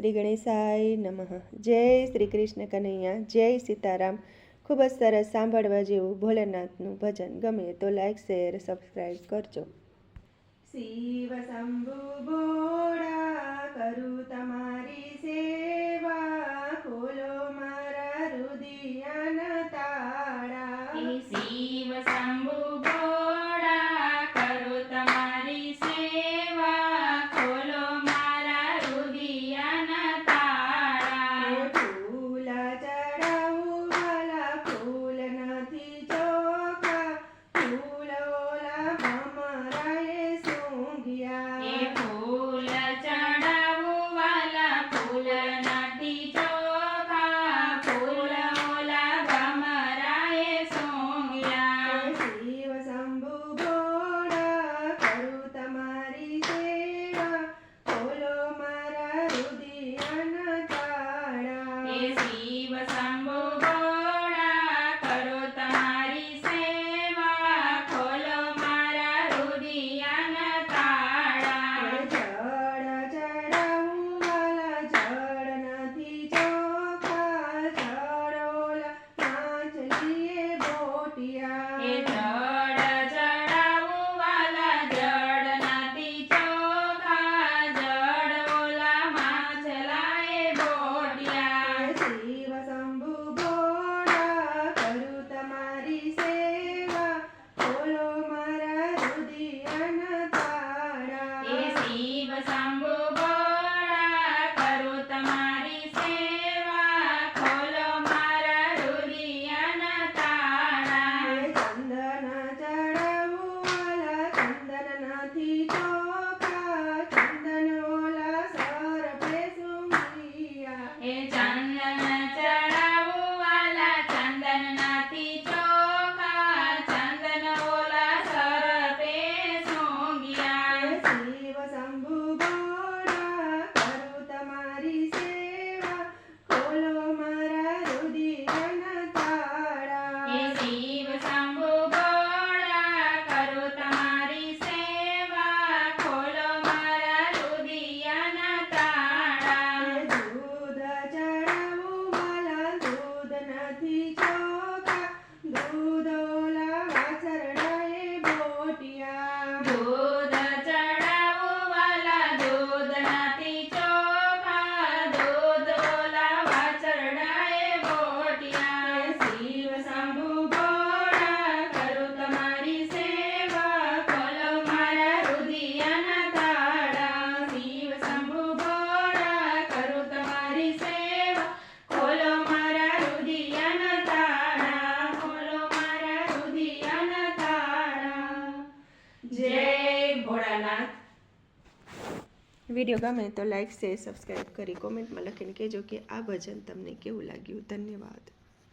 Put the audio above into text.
શ્રી ગણેશાય નમઃ। જય શ્રી કૃષ્ણ કનૈયા, જય સીતારામ। ખૂબ જ સરસ સાંભળવા જેવું ભોલેનાથનું ભજન ગમે તો લાઈક શેર સબસ્ક્રાઈબ કરજો। શિવ શંભુ ભોળા કરું તમારી સેવા, ખોલો મારા રુદિયાના તાળા। શિવ શંભુ ભોળા કરું તમારી સેવા, ખોલો મારા રુદિયાના તાળા। ફૂલ ચડાવું વાલા ફૂલ નથી ચોખા, ફૂલ ઓલા ભમરાએ સૂંઘ્યા। ફૂલ ચડાવું વાલા ફૂલ નથી ચોખા, ફૂલ ઓલા ભમરાએ સૂંઘ્યા। શિવ શંભુ ભોળા કરું તમારી સેવા, ખોલો મારા રુદિયાના તાળા। શિવ શંભુ ભોળા કરું તમારી સેવા, ખોલો મારા રુદિયાના તાળા। જળ ચડાવું વાલા જળ નથી ચોખા, જળ ઓલા માછલીએ બોટિયા। જળ ચડાવું વાલા જળ નથી ચોખા, જળ ઓલા માછલાએ બોટ્યા। શિવ શંભુ ભોળા કરું તમારી સેવા, ખોલો મારા રુદિયાના તાળા। શિવ શંભુ ભોળા કરું તમારી સેવા, ખોલો મારા રુદિયાના તાળા। ચંદન ચડાવું વાલા ચંદન નથી ચોખા, ચંદન ઓલા સર્પે સૂંઘ્યા। ચંદન ચડાવું વાલા ચંદન નથી ચોખા, ચંદન ઓલા સર્પે સૂંઘ્યા। શિવ શંભુ ભોળા કરું તમારી સેવા, ખોલો મારા રુદિયાના તાળા। શિવ શંભુ ભોળા કરું તમારી સેવા, ખોલો મારા રુદિયાના તાળા। દૂધ ચડાવું વાલા દૂધ નથી ચોખા, દૂધ ઓલા વાછરડાએ બોટિયા। દૂધ ચડાવું વાલા દૂધ નથી ચોખા, દૂધ ઓલા વાછરડાએ બોટ્યા। શિવ શંભુ ભોળા કરું તમારી સેવા, ખોલો મારા રુદિયાના તાળા। શિવ શંભુ ભોળા કરું તમારી સેવા, ખોલો મારા રુદિયાના તાળા, ખોલો મારા રુદિયાના તાળા। જય ભોળાનાથ। વિડીયો ગમે તો લાઈક શેર સબસ્ક્રાઈબ કરી કોમેન્ટમાં લખીને કહેજો કે આ ભજન તમને કેવું લાગ્યું। ધન્યવાદ।